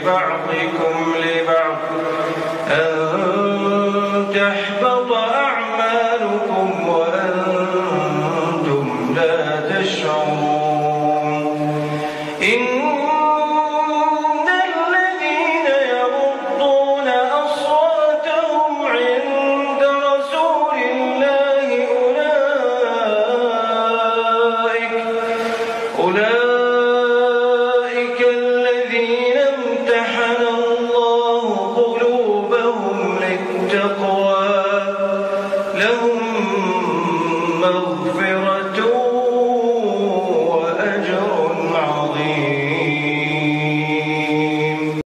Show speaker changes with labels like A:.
A: بعضكم لبعض أن تحبط أعمالكم وأنتم لا تشعرون. إن الذين يغضون أصواتهم عند رسول الله أولئك الذين امتحن الله قلوبهم للتقوى لهم مغفرة